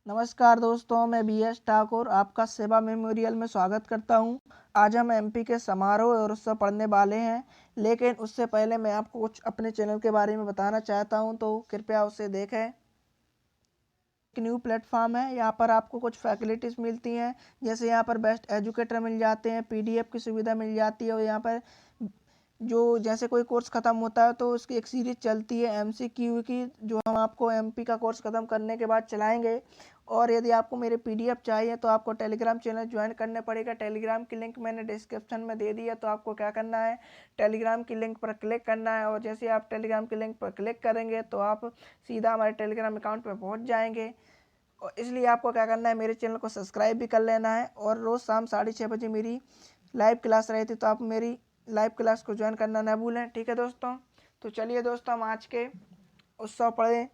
नमस्कार दोस्तों, मैं BS ठाकुर आपका सेवा मेमोरियल में स्वागत करता हूं। आज हम MP के समारोह और उत्सव पढ़ने वाले हैं, लेकिन उससे पहले मैं आपको कुछ अपने चैनल के बारे में बताना चाहता हूं, तो कृपया उसे देखें। एक न्यू प्लेटफॉर्म है, यहाँ पर आपको कुछ फैसिलिटीज़ मिलती हैं, जैसे यहाँ पर बेस्ट एजुकेटर मिल जाते हैं, PDF की सुविधा मिल जाती है और यहाँ पर जो जैसे कोई कोर्स ख़त्म होता है तो उसकी एक सीरीज़ चलती है MCQ की, जो हम आपको MP का कोर्स ख़त्म करने के बाद चलाएंगे। और यदि आपको मेरे PDF चाहिए तो आपको टेलीग्राम चैनल ज्वाइन करना पड़ेगा। टेलीग्राम की लिंक मैंने डिस्क्रिप्शन में दे दी है, तो आपको क्या करना है, टेलीग्राम की लिंक पर क्लिक करना है और जैसे आप टेलीग्राम की लिंक पर क्लिक करेंगे तो आप सीधा हमारे टेलीग्राम अकाउंट पर पहुँच जाएंगे। और इसलिए आपको क्या करना है, मेरे चैनल को सब्सक्राइब भी कर लेना है। और रोज़ शाम 6:30 बजे मेरी लाइव क्लास रहती, तो आप मेरी लाइव क्लास को ज्वाइन करना ना भूलें। ठीक है दोस्तों, तो चलिए दोस्तों हम आज के उत्सव पढ़ें।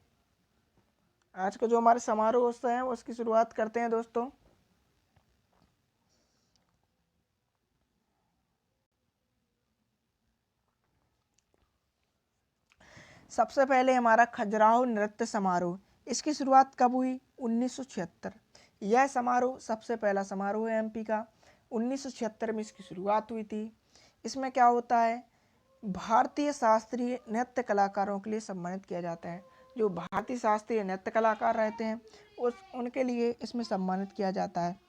आज का जो हमारे समारोह उत्सव है उसकी शुरुआत करते हैं दोस्तों। सबसे पहले हमारा खजुराहो नृत्य समारोह, इसकी शुरुआत कब हुई? 1976। यह समारोह सबसे पहला समारोह है MP का। 1976 में इसकी शुरुआत हुई थी। इसमें क्या होता है, भारतीय शास्त्रीय नृत्य कलाकारों के लिए सम्मानित किया जाता है। जो भारतीय शास्त्रीय नृत्य कलाकार रहते हैं उनके लिए इसमें सम्मानित किया जाता है।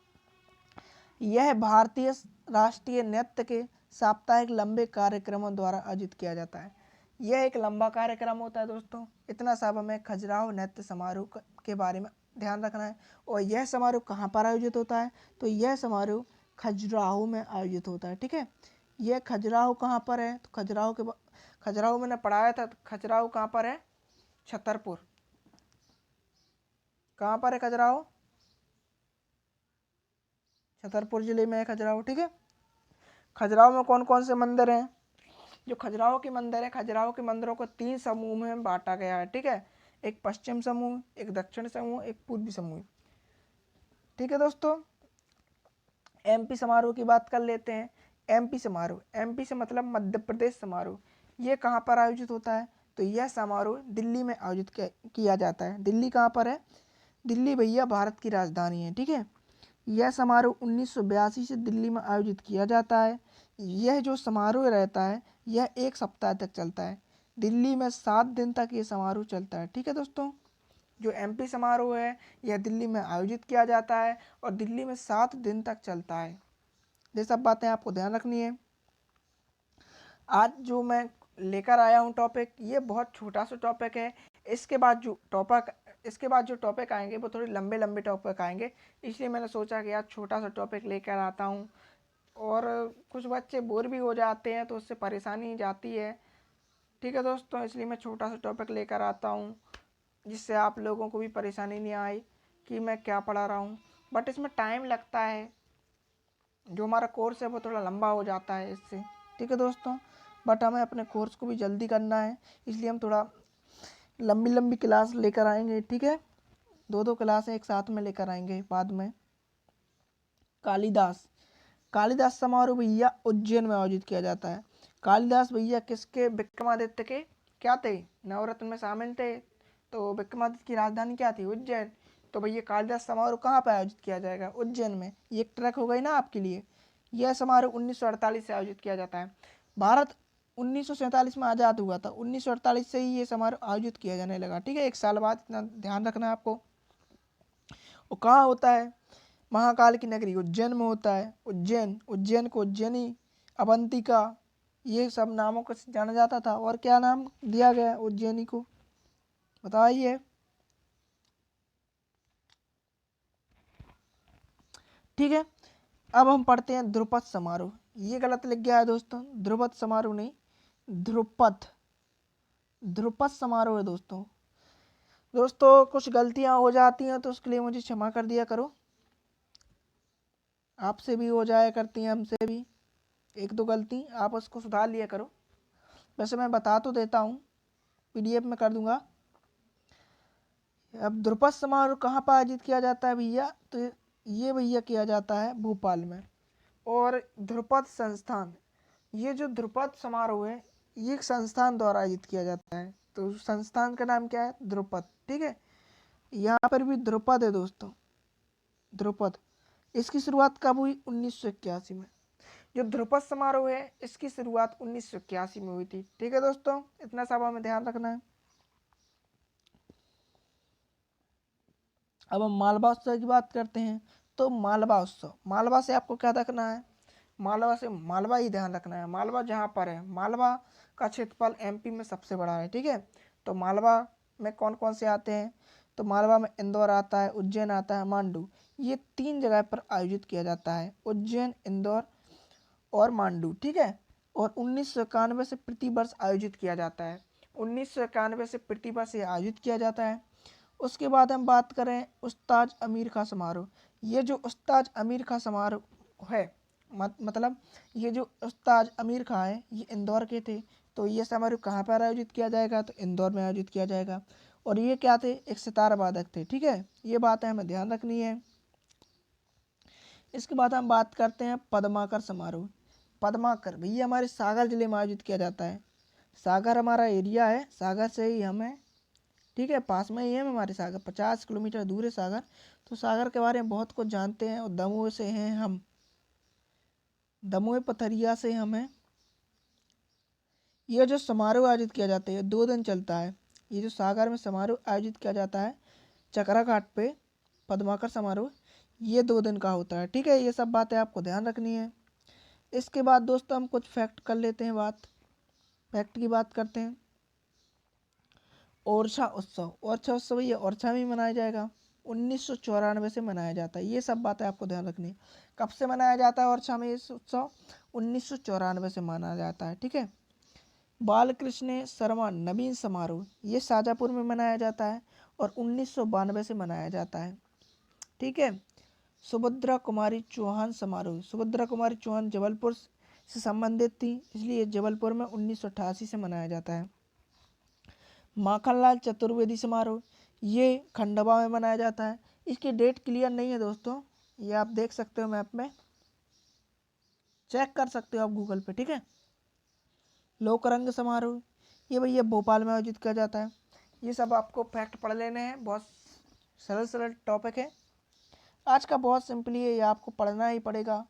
यह भारतीय राष्ट्रीय नृत्य के साप्ताहिक लंबे कार्यक्रमों द्वारा आयोजित किया जाता है। यह एक लंबा कार्यक्रम होता है दोस्तों। इतना सब हमें खजुराहो नृत्य समारोह के बारे में ध्यान रखना है। और यह समारोह कहाँ पर आयोजित होता है? तो यह समारोह खजुराहो में आयोजित होता है। ठीक है, यह खजुराहो कहाँ पर है? तो खजुराहो मैंने पढ़ाया था। खजुराहो कहाँ पर है? छतरपुर। कहाँ पर है खजुराहो? छतरपुर जिले में है खजुराहो। ठीक है, खजुराहो में कौन कौन से मंदिर हैं? जो खजुराहो के मंदिर है, खजुराहो के मंदिरों को 3 समूह में बांटा गया है। ठीक है, एक पश्चिम समूह, एक दक्षिण समूह, एक पूर्वी समूह। ठीक है दोस्तों, MP समारोह की बात कर लेते हैं। MP समारोह, MP से मतलब मध्य प्रदेश समारोह, ये कहाँ पर आयोजित होता है? तो यह समारोह दिल्ली में आयोजित किया जाता है। दिल्ली कहाँ पर है? दिल्ली भैया भारत की राजधानी है। ठीक है, यह समारोह 1982 से दिल्ली में आयोजित किया जाता है। यह जो समारोह रहता है यह 1 सप्ताह तक चलता है। दिल्ली में 7 दिन तक ये समारोह चलता है। ठीक है दोस्तों, जो MP समारोह है यह दिल्ली में आयोजित किया जाता है और दिल्ली में 7 दिन तक चलता है। ये सब बातें आपको ध्यान रखनी है। आज जो मैं लेकर आया हूँ टॉपिक, ये बहुत छोटा सा टॉपिक है। इसके बाद जो टॉपिक आएंगे वो थोड़े लंबे लंबे टॉपिक आएंगे, इसलिए मैंने सोचा कि आज छोटा सा टॉपिक लेकर आता हूँ। और कुछ बच्चे बोर भी हो जाते हैं तो उससे परेशानी जाती है। ठीक है दोस्तों, इसलिए मैं छोटा सा टॉपिक लेकर आता हूँ, जिससे आप लोगों को भी परेशानी नहीं आए कि मैं क्या पढ़ा रहा हूँ। बट इसमें टाइम लगता है, जो हमारा कोर्स है वो थोड़ा लंबा हो जाता है इससे। ठीक है दोस्तों, बट हमें अपने कोर्स को भी जल्दी करना है, इसलिए हम थोड़ा लंबी लंबी क्लास लेकर आएंगे। ठीक है, 2-2 क्लासें एक साथ में लेकर आएंगे बाद में। कालिदास समारोह भैया उज्जैन में आयोजित किया जाता है। कालिदास भैया किसके? विक्रमादित्य के क्या थे? नवरत्न में शामिल थे। तो विक्रमादित्य की राजधानी क्या थी? उज्जैन। तो भैया कालिदास समारोह कहाँ पर आयोजित किया जाएगा? उज्जैन में। ये एक ट्रैक हो गई ना आपके लिए। यह समारोह 1948 से आयोजित किया जाता है। भारत 1947 में आज़ाद हुआ था, 1948 से ही ये समारोह आयोजित किया जाने लगा। ठीक है, 1 साल बाद, इतना ध्यान रखना है आपको। वो कहाँ होता है? महाकाल की नगरी उज्जैन में होता है। उज्जैन को उज्जैनी, अवंतिका, ये सब नामों को जाना जाता था। और क्या नाम दिया गया है उज्जैनी को, बताइए? ठीक है, अब हम पढ़ते हैं ध्रुपद समारोह। ये गलत लिख गया है दोस्तों, ध्रुपद समारोह नहीं, ध्रुपद समारोह है दोस्तों। कुछ गलतियां हो जाती हैं तो उसके लिए मुझे क्षमा कर दिया करो। आपसे भी हो जाया करती हैं, हमसे भी 1-2 गलती, आप उसको सुधार लिया करो। वैसे मैं बता तो देता हूँ, PDF में कर दूंगा। अब ध्रुपद समारोह कहाँ पर आयोजित किया जाता है भैया? तो ये भैया किया जाता है भोपाल में। और ध्रुपद संस्थान, ये जो ध्रुपद समारोह है ये एक संस्थान द्वारा आयोजित किया जाता है। तो संस्थान का नाम क्या है? ध्रुपद। ठीक है, यहाँ पर भी ध्रुपद है दोस्तों, ध्रुपद। इसकी शुरुआत कब हुई? 1981 में। जो ध्रुपद समारोह है इसकी शुरुआत 1981 में हुई थी। ठीक है दोस्तों, इतना सब हमें ध्यान रखना है। अब हम मालवा उत्सव की बात करते हैं। तो मालवा उत्सव, मालवा से आपको क्या रखना है? मालवा से मालवा ही ध्यान रखना है। मालवा जहाँ पर है, मालवा का क्षेत्रफल एमपी में सबसे बड़ा है। ठीक है, तो मालवा में कौन कौन से आते हैं? तो मालवा में इंदौर आता है, उज्जैन आता है, मांडू। ये 3 जगह पर आयोजित किया जाता है, उज्जैन, इंदौर और मांडू। ठीक है, और 1991 से प्रतिवर्ष आयोजित किया जाता है। 1991 से प्रतिवर्ष ये आयोजित किया जाता है। उसके बाद हम बात करें उस्ताद अमीर खां समारोह। ये जो उस्ताद अमीर खां समारोह है, मतलब ये जो उस्ताद अमीर खां है ये इंदौर के थे। तो ये समारोह कहाँ पर आयोजित किया जाएगा? तो इंदौर में आयोजित किया जाएगा। और ये क्या थे? एक सितार वादक थे। ठीक है, ये बातें हमें ध्यान रखनी है। इसके बाद हम बात करते हैं पद्माकर समारोह। पद्माकर भैया हमारे सागर जिले में आयोजित किया जाता है। सागर हमारा एरिया है, सागर से ही हमें, ठीक है, पास में ही है हमारे सागर, 50 किलोमीटर दूर है सागर। तो सागर के बारे में बहुत कुछ जानते हैं। और दमोह से हैं हम, दमोह पथरिया से हम हैं। ये जो समारोह आयोजित किया जाता है ये 2 दिन चलता है। ये जो सागर में समारोह आयोजित किया जाता है चकरा घाट पे, पद्माकर समारोह, ये 2 दिन का होता है। ठीक है, ये सब बातें आपको ध्यान रखनी है। इसके बाद दोस्तों हम कुछ फैक्ट कर लेते हैं, फैक्ट की बात करते हैं। ओरछा उत्सव, ओरछा उत्सव ये ओरछा में मनाया जाएगा। 1994 से मनाया जाता है। ये सब बातें आपको ध्यान रखनी है। कब से मनाया जाता है ओरछा में ये उत्सव? 1994 से मनाया जाता है। ठीक है, बालकृष्ण शर्मा नवीन समारोह ये शाजापुर में मनाया जाता है और 1992 से मनाया जाता है। ठीक है, सुभद्रा कुमारी चौहान समारोह, सुभद्रा कुमारी चौहान जबलपुर से संबंधित थी, इसलिए जबलपुर में 1988 से मनाया जाता है। माखनलाल चतुर्वेदी समारोह ये खंडवा में मनाया जाता है। इसकी डेट क्लियर नहीं है दोस्तों, ये आप देख सकते हो मैप में, चेक कर सकते हो आप गूगल पे। ठीक है, लोकरंग समारोह ये भैया भोपाल में आयोजित किया जाता है। ये सब आपको फैक्ट पढ़ लेने हैं, बहुत सरल सरल टॉपिक है। आज का बहुत सिंपली है, ये आपको पढ़ना ही पड़ेगा,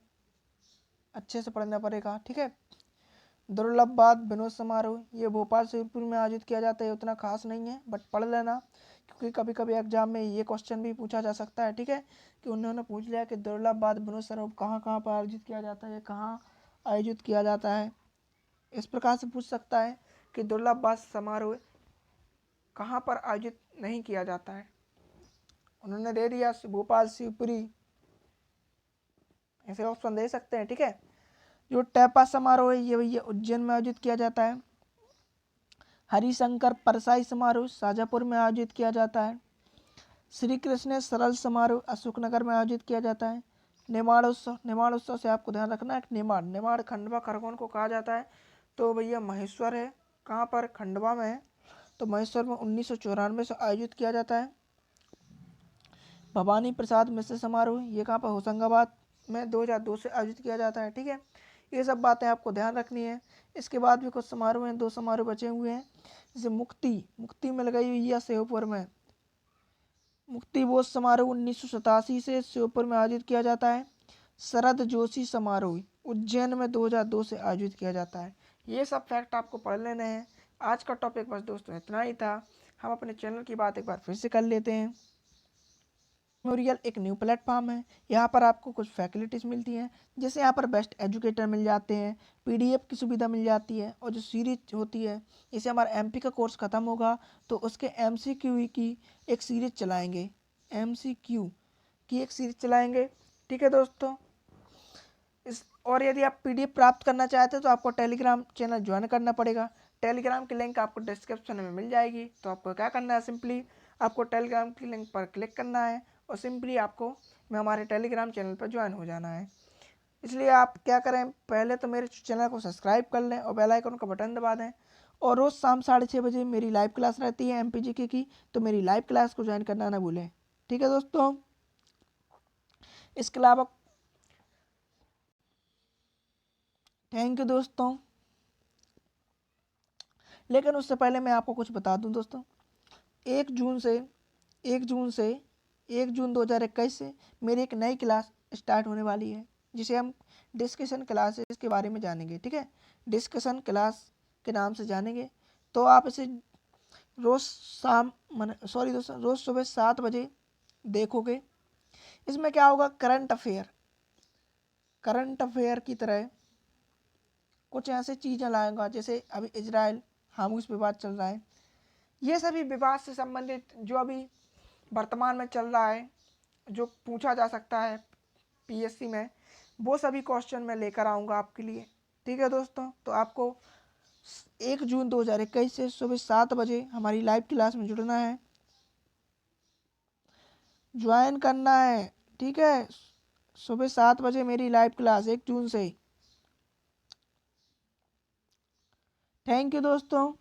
अच्छे से पढ़ना पड़ेगा। ठीक है, दुर्लभवाद विनोद समारोह ये भोपाल शिवपुर में आयोजित किया जाता है। उतना खास नहीं है बट पढ़ लेना, क्योंकि कभी कभी एग्जाम में ये क्वेश्चन भी पूछा जा सकता है। ठीक है, कि उन्होंने पूछ लिया कि दुर्लभवाद विनोद समारोह कहाँ कहाँ पर आयोजित किया जाता है, कहाँ आयोजित किया जाता है। इस प्रकार से पूछ सकता है कि दुर्लभवाद समारोह कहाँ पर आयोजित नहीं किया जाता है। उन्होंने दे दिया भोपाल शिवपुरी, ऐसे ऑप्शन दे सकते हैं। ठीक है, जो टैपा समारोह है ये भैया उज्जैन में आयोजित किया जाता है। हरिशंकर परसाई समारोह शाजापुर में आयोजित किया जाता है। श्री कृष्ण सरल समारोह अशोकनगर में आयोजित किया जाता है। नेमाड़ उत्सव, नेमाड़ उत्सव से आपको ध्यान रखना है, नेमाड़, नेमाड़ खंडवा खरगोन को कहा जाता है। तो भैया महेश्वर है, कहाँ पर? खंडवा में है। तो महेश्वर में 1994 से आयोजित किया जाता है। भवानी प्रसाद मिश्र समारोह ये कहाँ पर? होशंगाबाद में 2002 से आयोजित किया जाता है। ठीक है, ये सब बातें आपको ध्यान रखनी है। इसके बाद भी कुछ समारोह हैं, 2 समारोह बचे हुए हैं। जैसे मुक्ति, मुक्ति में लगाई हुई है श्योपुर में, मुक्ति बोध समारोह 1987 से श्योपुर में आयोजित किया जाता है। शरद जोशी समारोह उज्जैन में 2002 से आयोजित किया जाता है। ये सब फैक्ट आपको पढ़ लेने हैं। आज का टॉपिक बस दोस्तों इतना ही था। हम अपने चैनल की बात एक बार फिर से कर लेते हैं। मेमोरियल एक न्यू प्लेटफॉर्म है, यहाँ पर आपको कुछ फैसिलिटीज़ मिलती हैं, जैसे यहाँ पर बेस्ट एजुकेटर मिल जाते हैं, पीडीएफ की सुविधा मिल जाती है, और जो सीरीज होती है, जैसे हमारा एमपी का कोर्स ख़त्म होगा तो उसके एमसीक्यू की एक सीरीज चलाएंगे, एमसीक्यू की एक सीरीज चलाएंगे। ठीक है दोस्तों, इस और यदि आप पीडीएफ प्राप्त करना चाहते हैं तो आपको टेलीग्राम चैनल ज्वाइन करना पड़ेगा। टेलीग्राम की लिंक आपको डिस्क्रिप्शन में मिल जाएगी। तो आपको क्या करना है, सिंपली आपको टेलीग्राम की लिंक पर क्लिक करना है और सिंपली आपको हमारे टेलीग्राम चैनल पर ज्वाइन हो जाना है। इसलिए आप क्या करें, पहले तो मेरे चैनल को सब्सक्राइब कर लें और बेल आइकन का बटन दबा दें। और रोज़ शाम 6:30 बजे मेरी लाइव क्लास रहती है एमपीजीके की, तो मेरी लाइव क्लास को ज्वाइन करना ना भूलें। ठीक है दोस्तों, इसके अलावा थैंक यू दोस्तों। लेकिन उससे पहले मैं आपको कुछ बता दूं दोस्तों, 1 जून से 1 जून 2021 से मेरी एक नई क्लास स्टार्ट होने वाली है, जिसे हम डिस्कशन क्लासेस के बारे में जानेंगे। ठीक है, डिस्कशन क्लास के नाम से जानेंगे। तो आप इसे रोज़ दोस्तों रोज़ सुबह 7 बजे देखोगे। इसमें क्या होगा, करंट अफेयर की तरह कुछ ऐसे चीज़ें लाएगा, जैसे अभी इजराइल हामूस विवाद चल रहा है, ये सभी विवाद से संबंधित जो अभी वर्तमान में चल रहा है, जो पूछा जा सकता है पीएससी में, वो सभी क्वेश्चन मैं लेकर आऊँगा आपके लिए। ठीक है दोस्तों, तो आपको 1 जून 2021 से सुबह 7 बजे हमारी लाइव क्लास में जुड़ना है, ज्वाइन करना है। ठीक है, सुबह 7 बजे मेरी लाइव क्लास 1 जून से। थैंक यू दोस्तों।